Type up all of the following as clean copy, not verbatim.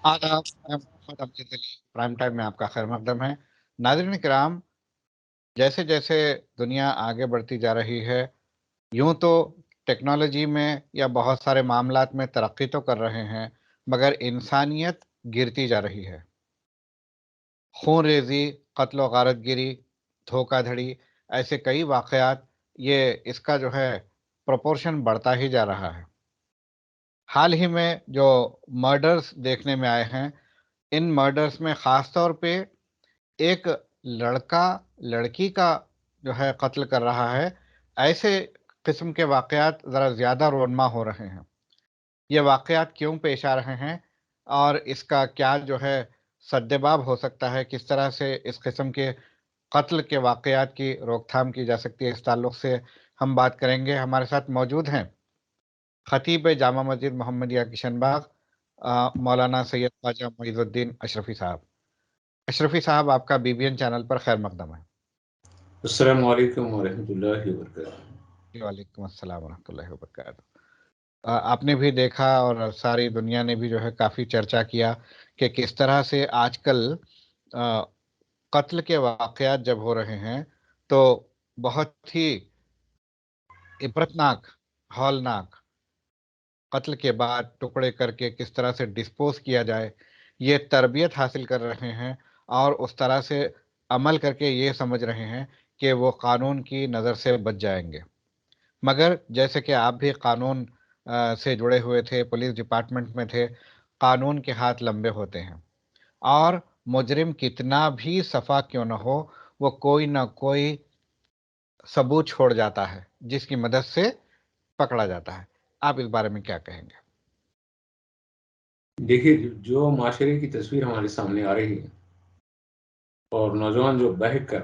آداب، میں محمد امجد علی prime time میں آپ کا خیر مقدم ہے۔ ناظرین کرام، جیسے جیسے دنیا آگے بڑھتی جا رہی ہے، یوں تو ٹیکنالوجی میں یا بہت سارے معاملات میں ترقی تو کر رہے ہیں، مگر انسانیت گرتی جا رہی ہے۔ خون ریزی، قتل و غارت گری، دھوکہ دھڑی، ایسے کئی واقعات، یہ اس کا جو ہے پروپورشن بڑھتا ہی جا رہا ہے۔ حال ہی میں جو مرڈرز دیکھنے میں آئے ہیں، ان مرڈرز میں خاص طور پہ ایک لڑکا لڑکی کا جو ہے قتل کر رہا ہے، ایسے قسم کے واقعات ذرا زیادہ رونما ہو رہے ہیں۔ یہ واقعات کیوں پیش آ رہے ہیں اور اس کا کیا جو ہے سدباب ہو سکتا ہے، کس طرح سے اس قسم کے قتل کے واقعات کی روک تھام کی جا سکتی ہے، اس تعلق سے ہم بات کریں گے۔ ہمارے ساتھ موجود ہیں خطیب جامع مسجد محمدیہ کشن باغ مولانا سید خواجہ معیز الدین اشرفی صاحب۔ اشرفی صاحب، آپ کا بی بی این چینل پر خیر مقدم ہے۔ السلام علیکم ورحمۃ اللہ وبرکاتہ۔ وعلیکم السلام ورحمۃ اللہ وبرکاتہ۔ آپ نے بھی دیکھا اور ساری دنیا نے بھی جو ہے کافی چرچا کیا کہ کس طرح سے آج کل قتل کے واقعات جب ہو رہے ہیں تو بہت ہی عبرتناک، ہولناک، قتل کے بعد ٹکڑے کر کے کس طرح سے ڈسپوز کیا جائے، یہ تربیت حاصل کر رہے ہیں اور اس طرح سے عمل کر کے یہ سمجھ رہے ہیں کہ وہ قانون کی نظر سے بچ جائیں گے۔ مگر جیسے کہ آپ بھی قانون سے جڑے ہوئے تھے، پولیس ڈپارٹمنٹ میں تھے، قانون کے ہاتھ لمبے ہوتے ہیں اور مجرم کتنا بھی صفا کیوں نہ ہو، وہ کوئی نہ کوئی ثبوت چھوڑ جاتا ہے جس کی مدد سے پکڑا جاتا ہے۔ آپ اس بارے میں کیا کہیں گے؟ دیکھیے، جو معاشرے کی تصویر ہمارے سامنے آ رہی ہے اور نوجوان جو بہک کر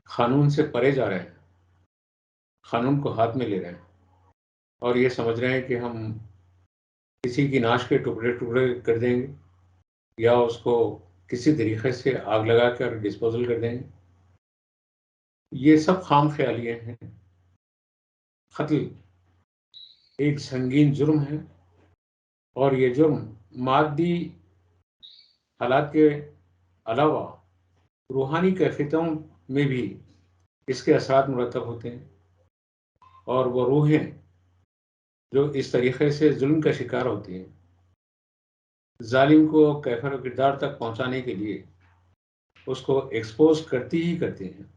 قانون سے پرے جا رہے ہیں، قانون کو ہاتھ میں لے رہے ہیں اور یہ سمجھ رہے ہیں کہ ہم کسی کی ناش کے ٹکڑے ٹکڑے کر دیں گے یا اس کو کسی طریقے سے آگ لگا کر ڈسپوزل کر دیں گے، یہ سب خام خیالیاں ہیں۔ قتل ایک سنگین جرم ہے اور یہ جرم مادی حالات کے علاوہ روحانی کیفیتوں میں بھی اس کے اثرات مرتب ہوتے ہیں، اور وہ روحیں جو اس طریقے سے ظلم کا شکار ہوتی ہیں، ظالم کو کیفر و کردار تک پہنچانے کے لیے اس کو ایکسپوز کرتی ہی کرتی ہیں۔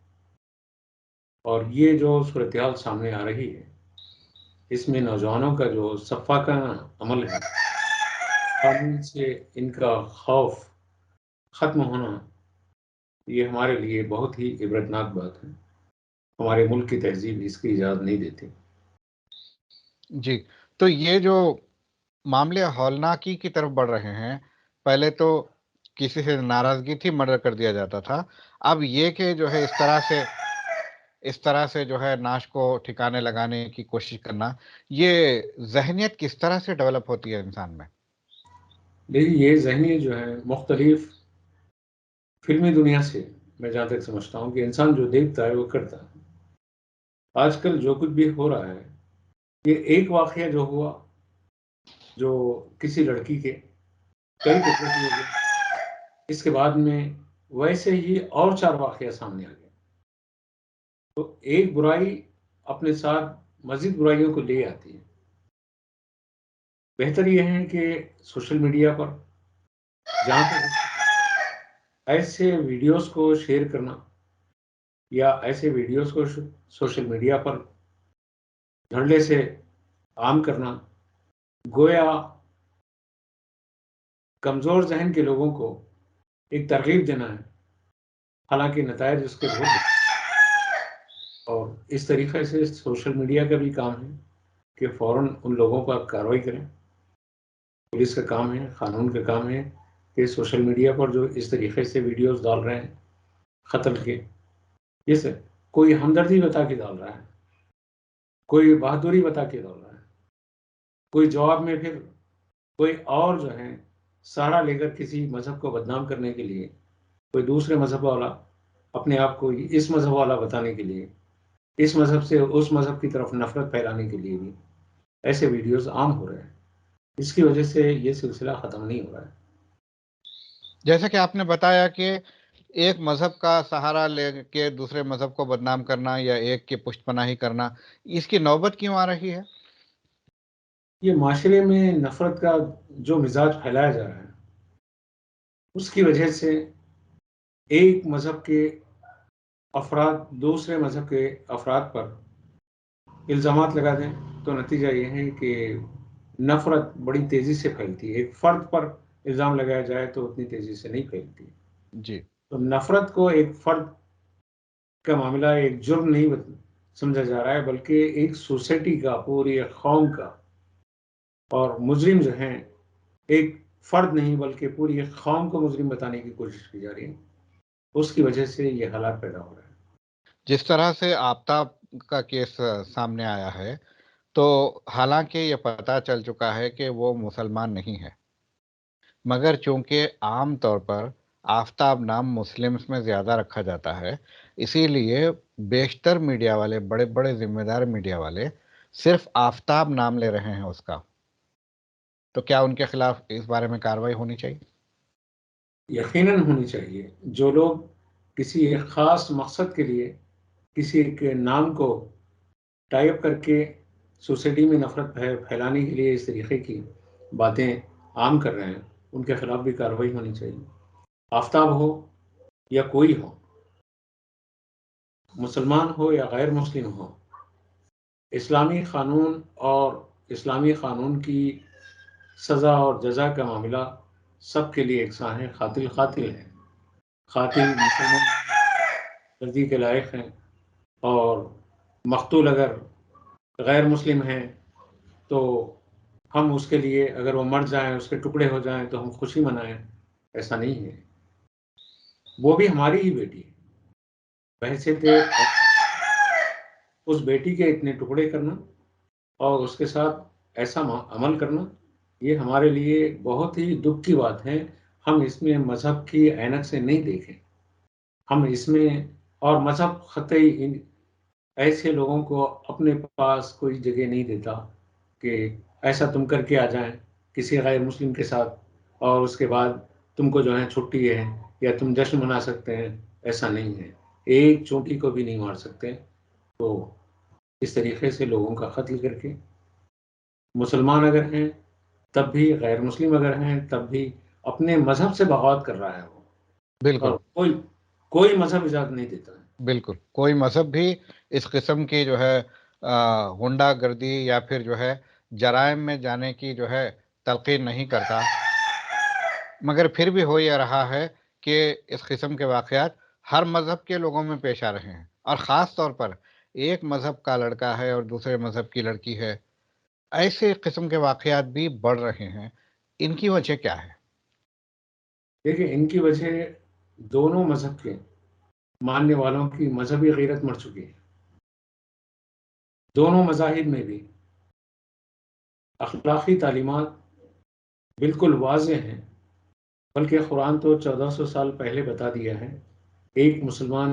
اور یہ جو صورتحال سامنے آ رہی ہے، اس میں نوجوانوں کا جو صفاقانہ عمل ہے، قانون سے ان کا خوف ختم ہونا، یہ ہمارے لیے بہت ہی عبرتناک بات ہے۔ ہمارے ملک کی تہذیب اس کی اجازت نہیں دیتی۔ جی، تو یہ جو معاملے ہولناکی کی طرف بڑھ رہے ہیں، پہلے تو کسی سے ناراضگی تھی مرڈر کر دیا جاتا تھا، اب یہ کہ جو ہے اس طرح سے جو ہے ناش کو ٹھکانے لگانے کی کوشش کرنا، یہ ذہنیت کس طرح سے ڈیولپ ہوتی ہے انسان میں؟ لیکن یہ ذہنی جو ہے مختلف فلمی دنیا سے، میں جہاں تک سمجھتا ہوں کہ انسان جو دیکھتا ہے وہ کرتا ہے۔ آج کل جو کچھ بھی ہو رہا ہے، یہ ایک واقعہ جو ہوا، جو کسی لڑکی کے کئی ٹکڑے کیے گئے، اس کے بعد میں ویسے ہی اور 4 واقعہ سامنے آ گئے، تو ایک برائی اپنے ساتھ مزید برائیوں کو لے آتی ہے۔ بہتر یہ ہے کہ سوشل میڈیا پر جہاں تک ایسے ویڈیوز کو شیئر کرنا یا ایسے ویڈیوز کو سوشل میڈیا پر دھڑلے سے عام کرنا، گویا کمزور ذہن کے لوگوں کو ایک ترغیب دینا ہے، حالانکہ نتائج اس کے بہت، اور اس طریقے سے سوشل میڈیا کا بھی کام ہے کہ فوراً ان لوگوں پر کارروائی کریں۔ پولیس کا کام ہے، قانون کا کام ہے کہ سوشل میڈیا پر جو اس طریقے سے ویڈیوز ڈال رہے ہیں قتل کے، جیسے کوئی ہمدردی بتا کے ڈال رہا ہے، کوئی بہادری بتا کے ڈال رہا ہے، کوئی جواب میں پھر کوئی اور جو ہے سہارا لے کر کسی مذہب کو بدنام کرنے کے لیے، کوئی دوسرے مذہب والا اپنے آپ کو اس مذہب والا بتانے کے لیے، اس مذہب سے اس مذہب کی طرف نفرت پھیلانے کے لیے بھی ایسے ویڈیوز عام ہو رہے ہیں۔ اس کی وجہ سے یہ سلسلہ ختم نہیں ہو رہا ہے. جیسا کہ آپ نے بتایا کہ ایک مذہب کا سہارا لے کے دوسرے مذہب کو بدنام کرنا یا ایک کی پشت پناہی کرنا، اس کی نوبت کیوں آ رہی ہے؟ یہ معاشرے میں نفرت کا جو مزاج پھیلایا جا رہا ہے اس کی وجہ سے ایک مذہب کے افراد دوسرے مذہب کے افراد پر الزامات لگا دیں تو نتیجہ یہ ہے کہ نفرت بڑی تیزی سے پھیلتی ہے. ایک فرد پر الزام لگایا جائے تو اتنی تیزی سے نہیں پھیلتی. جی تو نفرت کو ایک فرد کا معاملہ ایک جرم نہیں سمجھا جا رہا ہے، بلکہ ایک سوسائٹی کا، پوری ایک قوم کا. اور مجرم جو ہیں ایک فرد نہیں بلکہ پوری ایک قوم کو مجرم بتانے کی کوشش کی جا رہی ہے. اس کی وجہ سے یہ حالات پیدا ہو رہے ہیں. جس طرح سے آفتاب کا کیس سامنے آیا ہے، تو حالانکہ یہ پتہ چل چکا ہے کہ وہ مسلمان نہیں ہے، مگر چونکہ عام طور پر آفتاب نام مسلمس میں زیادہ رکھا جاتا ہے، اسی لیے بیشتر میڈیا والے، بڑے بڑے ذمہ دار میڈیا والے صرف آفتاب نام لے رہے ہیں اس کا. تو کیا ان کے خلاف اس بارے میں کارروائی ہونی چاہیے؟ یقیناً ہونی چاہیے. جو لوگ کسی ایک خاص مقصد کے لیے کسی ایک نام کو ٹائی اپ کر کے سوسائٹی میں نفرت پھیلانے کے لیے اس طریقے کی باتیں عام کر رہے ہیں، ان کے خلاف بھی کارروائی ہونی چاہیے. آفتاب ہو یا کوئی ہو، مسلمان ہو یا غیر مسلم ہو، اسلامی قانون اور اسلامی قانون کی سزا اور جزا کا معاملہ سب کے لیے یکساں ہے. قاتل قاتل ہے. قاتل مسلمان گردی کے لائق ہیں، اور مقتول اگر غیر مسلم ہیں تو ہم اس کے لیے اگر وہ مر جائیں، اس کے ٹکڑے ہو جائیں تو ہم خوشی منائیں. ایسا نہیں ہے. وہ بھی ہماری ہی بیٹی ہے. بحیثیت اس بیٹی کے اتنے ٹکڑے کرنا اور اس کے ساتھ ایسا عمل کرنا، یہ ہمارے لیے بہت ہی دکھ کی بات ہے. ہم اس میں مذہب کی عینک سے نہیں دیکھیں. ہم اس میں، اور مذہب قطعی ایسے لوگوں کو اپنے پاس کوئی جگہ نہیں دیتا کہ ایسا تم کر کے آ جائیں کسی غیر مسلم کے ساتھ اور اس کے بعد تم کو جو ہے چھٹی ہے یا تم جشن منا سکتے ہیں. ایسا نہیں ہے. ایک چونٹی کو بھی نہیں مار سکتے. تو اس طریقے سے لوگوں کا قتل کر کے، مسلمان اگر ہیں تب بھی، غیر مسلم اگر ہیں تب بھی، اپنے مذہب سے بغاوت کر رہا ہے وہ. بالکل اور کوئی مذہب اجازت نہیں دیتا ہے. بالکل. کوئی مذہب بھی اس قسم کی جو ہے غنڈہ گردی یا پھر جو ہے جرائم میں جانے کی جو ہے تلقین نہیں کرتا، مگر پھر بھی ہو یہ رہا ہے کہ اس قسم کے واقعات ہر مذہب کے لوگوں میں پیش آ رہے ہیں، اور خاص طور پر ایک مذہب کا لڑکا ہے اور دوسرے مذہب کی لڑکی ہے. ایسے قسم کے واقعات بھی بڑھ رہے ہیں. ان کی وجہ کیا ہے؟ دیکھیں، ان کی وجہ دونوں مذہب کے ماننے والوں کی مذہبی غیرت مر چکی ہے. دونوں مذاہب میں بھی اخلاقی تعلیمات بالکل واضح ہیں، بلکہ قرآن تو 1400 سال پہلے بتا دیا ہے. ایک مسلمان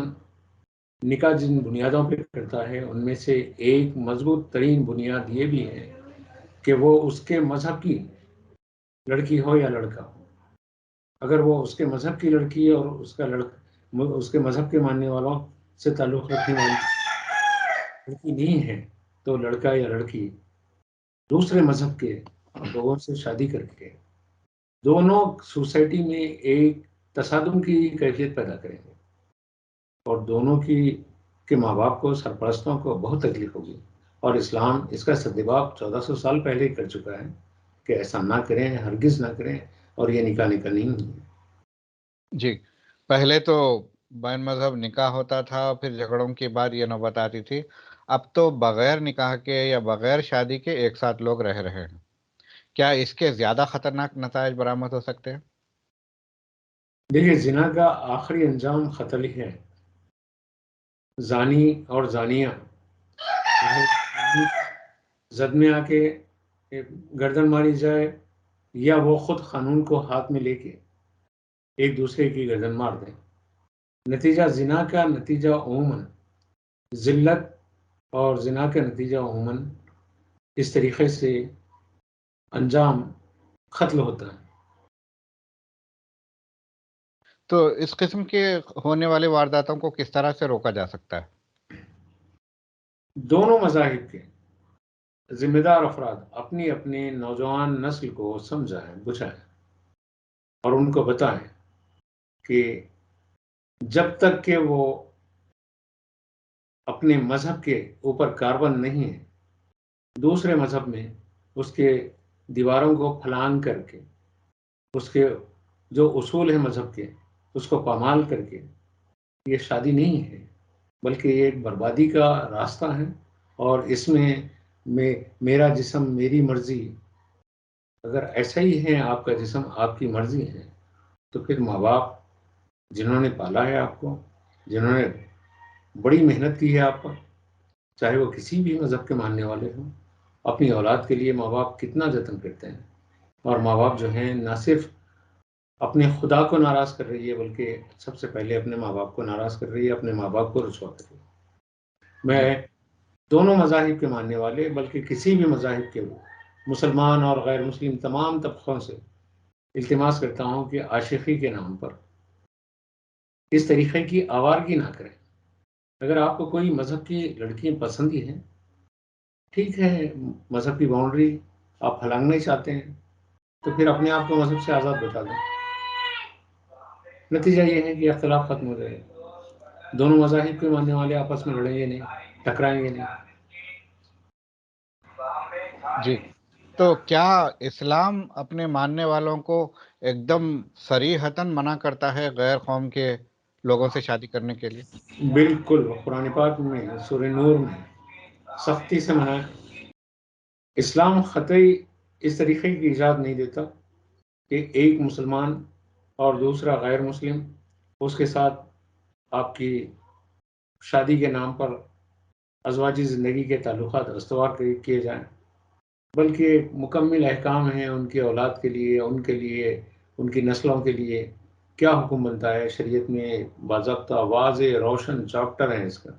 نکاح جن بنیادوں پہ کرتا ہے ان میں سے ایک مضبوط ترین بنیاد یہ بھی ہے کہ وہ اس کے مذہب کی لڑکی ہو یا لڑکا ہو. اگر وہ اس کے مذہب کی لڑکی اور اس کا اس کے مذہب کے ماننے والوں سے تعلق رکھنے والی لڑکی نہیں ہے تو لڑکا یا لڑکی دوسرے مذہب کے لوگوں سے شادی کر کے دونوں سوسائٹی میں ایک تصادم کی کیفیت پیدا کریں گے، اور دونوں کے ماں باپ کو، سرپرستوں کو بہت تکلیف ہوگی. اور اسلام اس کا سدباب 1400 سال پہلے ہی کر چکا ہے کہ ایسا نہ کریں، ہرگز نہ کریں، اور یہ نکاح نہیں ہوئی. جی، پہلے تو بین مذہب نکاح ہوتا تھا، پھر جھگڑوں کے بعد یہ نوبت آتی تھی. اب تو بغیر نکاح کے یا بغیر شادی کے ایک ساتھ لوگ رہ رہے ہیں. کیا اس کے زیادہ خطرناک نتائج برآمد ہو سکتے ہیں؟ دیکھیے، زنا کا آخری انجام قتل ہی ہے. زانی اور زانیہ زد میں آ کے گردن ماری جائے، یا وہ خود قانون کو ہاتھ میں لے کے ایک دوسرے کی گردن مار دیں. نتیجہ زنا کا نتیجہ عموماً ذلت، اور زنا کا نتیجہ عموماً اس طریقے سے انجام قتل ہوتا ہے۔ تو اس قسم کے ہونے والے وارداتوں کو کس طرح سے روکا جا سکتا ہے؟ دونوں مذاہب کے ذمہ دار افراد اپنی اپنی نوجوان نسل کو سمجھائیں بچھائیں اور ان کو بتائیں کہ جب تک کہ وہ اپنے مذہب کے اوپر کاربند نہیں ہے، دوسرے مذہب میں اس کے دیواروں کو پھلانگ کر کے اس کے جو اصول ہیں مذہب کے اس کو پامال کر کے یہ شادی نہیں ہے، بلکہ یہ ایک بربادی کا راستہ ہے، اور اس میں میرا جسم میری مرضی، اگر ایسا ہی ہے آپ کا جسم آپ کی مرضی ہے، تو پھر ماں باپ جنہوں نے پالا ہے آپ کو، جنہوں نے بڑی محنت کی ہے آپ پر، چاہے وہ کسی بھی مذہب کے ماننے والے ہوں، اپنی اولاد کے لیے ماں باپ کتنا جتن کرتے ہیں، اور ماں باپ جو ہیں نہ صرف اپنے خدا کو ناراض کر رہی ہے بلکہ سب سے پہلے اپنے ماں باپ کو ناراض کر رہی ہے، اپنے ماں باپ کو رسوا کر رہی ہے۔ جی میں دونوں مذاہب کے ماننے والے بلکہ کسی بھی مذاہب کے مسلمان اور غیر مسلم تمام طبقوں سے التماس کرتا ہوں کہ عاشقی کے نام پر اس طریقے کی آوارگی نہ کریں۔ اگر آپ کو کوئی مذہب کی لڑکیاں پسند ہی ہیں، ٹھیک ہے، مذہب کی باؤنڈری آپ پھلانگنا ہی چاہتے ہیں تو پھر اپنے آپ کو مذہب سے آزاد بتا دیں۔ نتیجہ یہ ہے کہ اختلاف ختم ہو جائے، دونوں مذاہب کے ماننے والے آپس میں لڑیں گے نہیں، ٹکرائیں گے نہیں۔ جی، تو کیا اسلام اپنے ماننے والوں کو ایک دم صریحتاً منع کرتا ہے غیر قوم کے لوگوں سے شادی کرنے کے لیے؟ بالکل، قرآن پاک میں سورہ نور میں سختی سے منع ہے۔ اسلام قطعی اس طریقے کی اجازت نہیں دیتا کہ ایک مسلمان اور دوسرا غیر مسلم اس کے ساتھ آپ کی شادی کے نام پر ازواجی زندگی کے تعلقات استوار کیے جائیں، بلکہ مکمل احکام ہیں ان کی اولاد کے لیے، ان کی نسلوں کے لیے کیا حکم بنتا ہے شریعت میں، باضابطہ واضح روشن چاپٹر ہیں اس کا،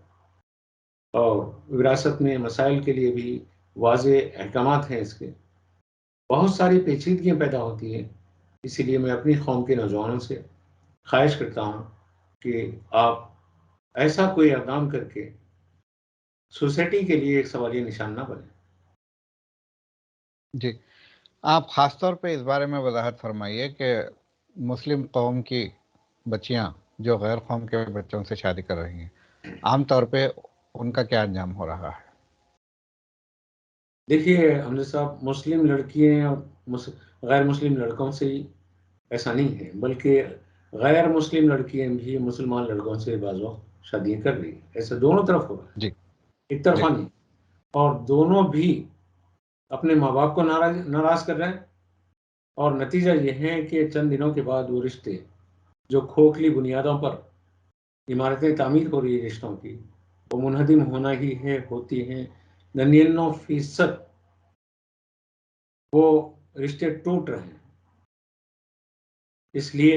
اور وراثت میں مسائل کے لیے بھی واضح احکامات ہیں اس کے۔ بہت ساری پیچیدگیاں پیدا ہوتی ہیں، اسی لیے میں اپنی قوم کے نوجوانوں سے خواہش کرتا ہوں کہ آپ ایسا کوئی اقدام کر کے سوسائٹی کے لیے ایک سوالیہ نشان نہ بنے۔ جی، آپ خاص طور پہ اس بارے میں وضاحت فرمائیے کہ مسلم قوم کی بچیاں جو غیر قوم کے بچوں سے شادی کر رہی ہیں، عام طور پہ ان کا کیا انجام ہو رہا ہے؟ دیکھیے حمزہ صاحب، مسلم لڑکیاں اور غیر مسلم لڑکوں سے ہی ایسا نہیں ہے، بلکہ غیر مسلم لڑکیاں بھی مسلمان لڑکوں سے بعض وقت شادیاں کر رہی ہیں، ایسا دونوں طرف ہو رہا ہے، جی ایک جی طرفہ نہیں، اور دونوں بھی اپنے ماں باپ کو ناراض کر رہے ہیں، اور نتیجہ یہ ہے کہ چند دنوں کے بعد وہ رشتے جو کھوکھلی بنیادوں پر عمارتیں تعمیر ہو رہی ہے رشتوں کی، وہ منہدم ہونا ہی ہے، ہوتی ہیں۔ 99% وہ رشتے ٹوٹ رہے ہیں، اس لیے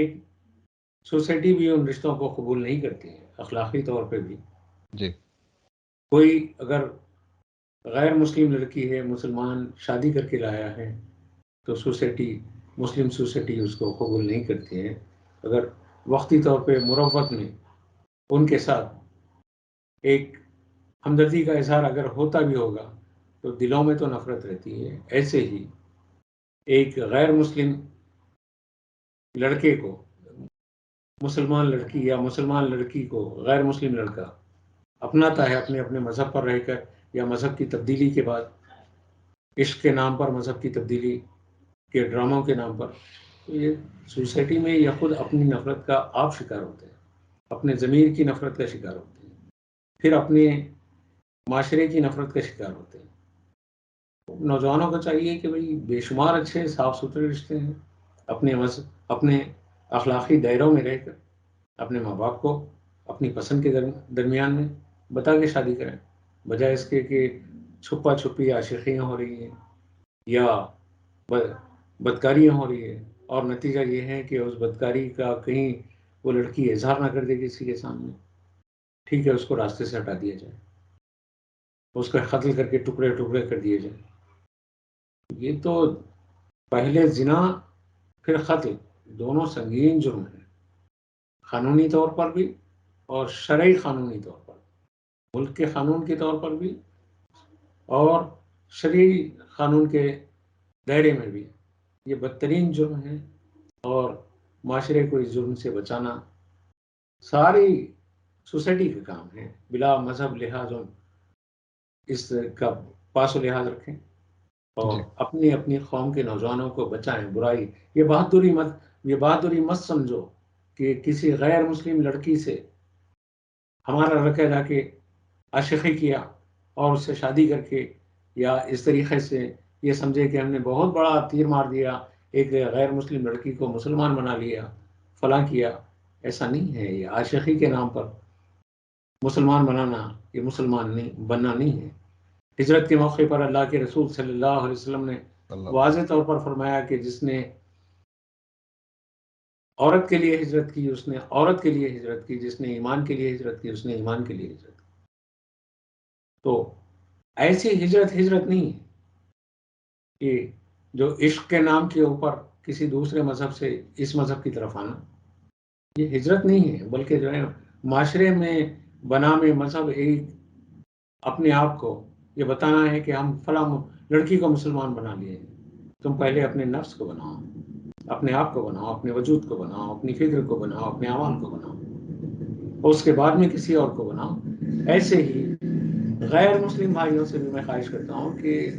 سوسائٹی بھی ان رشتوں کو قبول نہیں کرتی ہے، اخلاقی طور پہ بھی۔ جی کوئی اگر غیر مسلم لڑکی ہے، مسلمان شادی کر کے لایا ہے، تو مسلم سوسائٹی اس کو قبول نہیں کرتی ہے۔ اگر وقتی طور پہ مروت میں ان کے ساتھ ایک ہمدردی کا اظہار اگر ہوتا بھی ہوگا تو دلوں میں تو نفرت رہتی ہے۔ ایسے ہی ایک غیر مسلم لڑکے کو مسلمان لڑکی یا مسلمان لڑکی کو غیر مسلم لڑکا اپناتا ہے اپنے اپنے مذہب پر رہ کر، یا مذہب کی تبدیلی کے بعد عشق کے نام پر، مذہب کی تبدیلی کے ڈراموں کے نام پر، تو یہ سوسائٹی میں یا خود اپنی نفرت کا آپ شکار ہوتے ہیں، اپنے ضمیر کی نفرت کا شکار ہوتے ہیں، پھر اپنے معاشرے کی نفرت کا شکار ہوتے ہیں۔ نوجوانوں کو چاہیے کہ بھئی بے شمار اچھے صاف ستھرے رشتے ہیں، اپنے اخلاقی دائروں میں رہ کر اپنے ماں باپ کو اپنی پسند کے درمیان میں بتا کے شادی کریں، بجائے اس کے کہ چھپا چھپی عاشقیاں ہو رہی ہیں یا بدکاریاں ہو رہی ہے، اور نتیجہ یہ ہے کہ اس بدکاری کا کہیں وہ لڑکی اظہار نہ کر دے کسی کے سامنے، ٹھیک ہے، اس کو راستے سے ہٹا دیا جائے، اس کا قتل کر کے ٹکڑے ٹکڑے کر دیے جائیں۔ یہ تو پہلے زنا پھر قتل دونوں سنگین جرم ہیں، قانونی طور پر بھی اور شرعی قانونی طور پر، ملک کے قانون کے طور پر بھی اور شرعی قانون کے دائرے میں بھی یہ بدترین جرم ہے، اور معاشرے کو اس جرم سے بچانا ساری سوسائٹی کا کام ہے، بلا مذہب لحاظ ہم اس کا پاس و لحاظ رکھیں اور جی اپنی اپنی قوم کے نوجوانوں کو بچائیں برائی۔ یہ بہادری مت سمجھو کہ کسی غیر مسلم لڑکی سے ہمارا رکھا جا کے عاشقی کیا اور اس سے شادی کر کے یا اس طریقے سے یہ سمجھے کہ ہم نے بہت بڑا تیر مار دیا، ایک غیر مسلم لڑکی کو مسلمان بنا لیا، فلاں کیا۔ ایسا نہیں ہے، یہ عاشقی کے نام پر مسلمان بنانا یہ مسلمان نہیں بننا نہیں ہے۔ ہجرت کے موقع پر اللہ کے رسول صلی اللہ علیہ وسلم نے اللہ واضح طور پر فرمایا کہ جس نے عورت کے لیے ہجرت کی اس نے عورت کے لیے ہجرت کی، جس نے ایمان کے لیے ہجرت کی اس نے ایمان کے لیے ہجرت کی۔ تو ایسی ہجرت نہیں ہے کہ جو عشق کے نام کے اوپر کسی دوسرے مذہب سے اس مذہب کی طرف آنا، یہ ہجرت نہیں ہے، بلکہ جو ہے معاشرے میں بنام مذہب ایک اپنے آپ کو یہ بتانا ہے کہ ہم فلاں لڑکی کو مسلمان بنا لیے۔ تم پہلے اپنے نفس کو بناؤ، اپنے آپ کو بناؤ، اپنے وجود کو بناؤ، اپنی فکر کو بناؤ، اپنے اعمال کو بناؤ، اور اس کے بعد میں کسی اور کو بناؤ۔ ایسے ہی غیر مسلم بھائیوں سے بھی میں خواہش کرتا ہوں کہ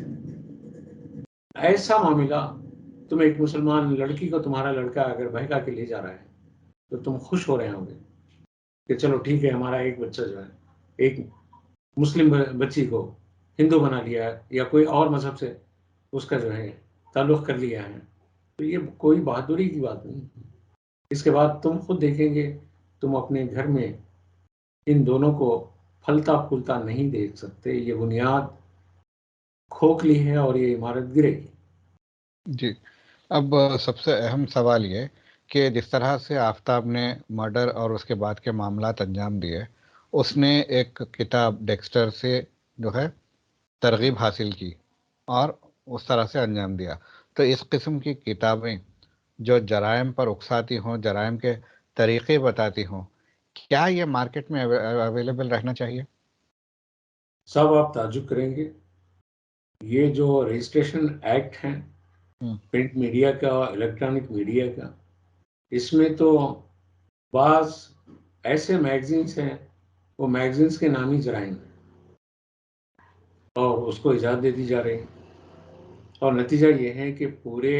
ایسا معاملہ، تم ایک مسلمان لڑکی کو تمہارا لڑکا اگر بہکا کے لے جا رہا ہے تو تم خوش ہو رہے ہوں گے کہ چلو ٹھیک ہے، ہمارا ایک بچہ جو ہے ایک مسلم بچی کو ہندو بنا لیا ہے یا کوئی اور مذہب سے اس کا جو ہے تعلق کر لیا ہے، تو یہ کوئی بہادری کی بات نہیں ہے۔ اس کے بعد تم خود دیکھیں گے، تم اپنے گھر میں ان دونوں کو پھلتا پھولتا نہیں دیکھ سکتے، یہ بنیاد کھوکھلی ہے اور یہ عمارت گرے گی۔ جی اب سب سے اہم سوال یہ کہ جس طرح سے آفتاب نے مرڈر اور اس کے بعد کے معاملات انجام دیے، اس نے ایک کتاب ڈیکسٹر سے جو ہے ترغیب حاصل کی اور اس طرح سے انجام دیا۔ تو اس قسم کی کتابیں جو جرائم پر اکساتی ہوں، جرائم کے طریقے بتاتی ہوں، کیا یہ مارکیٹ میں اویلیبل رہنا چاہیے؟ سب آپ تعجب کریں گے، یہ جو رجسٹریشن ایکٹ ہیں پرنٹ میڈیا کا اور الیکٹرانک میڈیا کا، اس میں تو بعض ایسے میگزینس ہیں، وہ میگزینس کے نام ہی جرائم ہیں اور اس کو اجازت دے دی جا رہی ہے، اور نتیجہ یہ ہے کہ پورے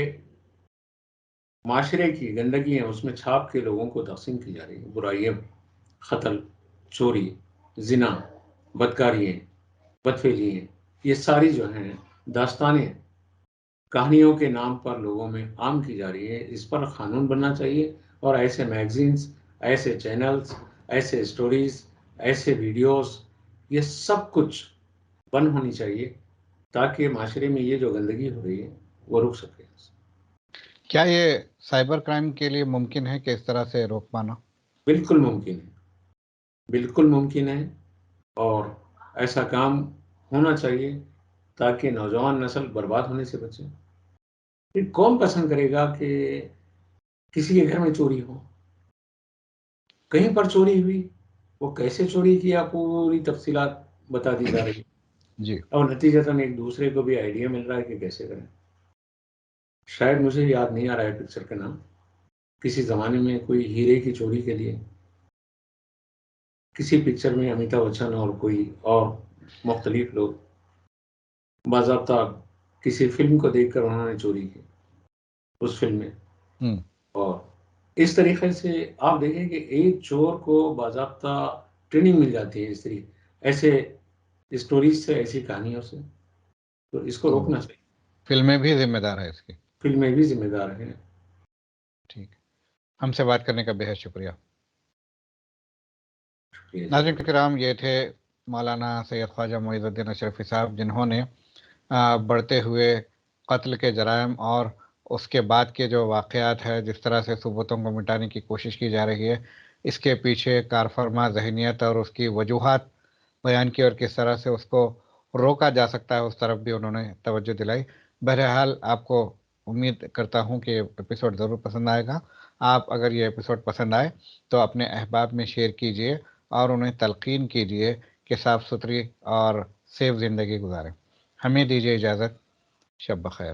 معاشرے کی گندگی ہے اس میں چھاپ کے لوگوں کو تقسیم کی جا رہی ہے۔ برائیاں، قتل، چوری، زنا، بدکاریاں، بدفعلیاں، یہ ساری جو ہیں داستانیں کہانیوں کے نام پر لوگوں میں عام کی جا رہی ہے۔ اس پر قانون بننا چاہیے اور ایسے میگزینس، ایسے چینلز، ایسے اسٹوریز، ایسے ویڈیوز، یہ سب کچھ بند ہونی چاہیے تاکہ معاشرے میں یہ جو گندگی ہو رہی ہے وہ رک سکے۔ کیا یہ سائبر کرائم کے لیے ممکن ہے کہ اس طرح سے روک پانا؟ بالکل ممکن ہے، بالکل ممکن ہے، اور ایسا کام ہونا چاہیے تاکہ نوجوان نسل برباد ہونے سے بچے۔ پھر کون پسند کرے گا کہ کسی کے گھر میں چوری ہو؟ کہیں پر چوری ہوئی، وہ کیسے چوری کیا، پوری تفصیلات بتا دی جا رہی ہے، جی اور نتیجتاً ایک دوسرے کو بھی آئیڈیا مل رہا ہے کہ کیسے کریں۔ شاید مجھے یاد نہیں آ رہا ہے پکچر کا نام، کسی زمانے میں کوئی ہیرے کی چوری کے لیے کسی پکچر میں امیتابھ بچن اور کوئی اور مختلف لوگ باضابطہ کسی فلم کو دیکھ کر انہوں نے چوری کی اس فلم میں، ہوں اور اس طریقے سے آپ دیکھیں کہ ایک چور کو باضابطہ ٹریننگ مل جاتی ہے اس طریقے ایسے اسٹوریز سے، ایسی کہانیوں سے، تو اس کو تو روکنا چاہیے۔ فلمیں بھی ذمہ دار ہے اس کی؟ فلمیں بھی ذمہ دار ہیں۔ ٹھیک، ہم سے بات کرنے کا بہت شکریہ۔ شکریہ ناظرین جی۔ کرام، یہ تھے مولانا سید خواجہ معیز الدین اشرفی صاحب، جنہوں نے بڑھتے ہوئے قتل کے جرائم اور اس کے بعد کے جو واقعات ہے، جس طرح سے ثبوتوں کو مٹانے کی کوشش کی جا رہی ہے، اس کے پیچھے کارفرما ذہنیت اور اس کی وجوہات بیان کی اور کس طرح سے اس کو روکا جا سکتا ہے، اس طرف بھی انہوں نے توجہ دلائی۔ بہرحال آپ کو امید کرتا ہوں کہ ایپیسوڈ ضرور پسند آئے گا. آپ اگر یہ ایپیسوڈ پسند آئے تو اپنے احباب میں شیئر کیجیے اور انہیں تلقین کیجیے کہ صاف ستھری اور سیف زندگی گزاریں. ہمیں دیجیے اجازت. شب بخیر.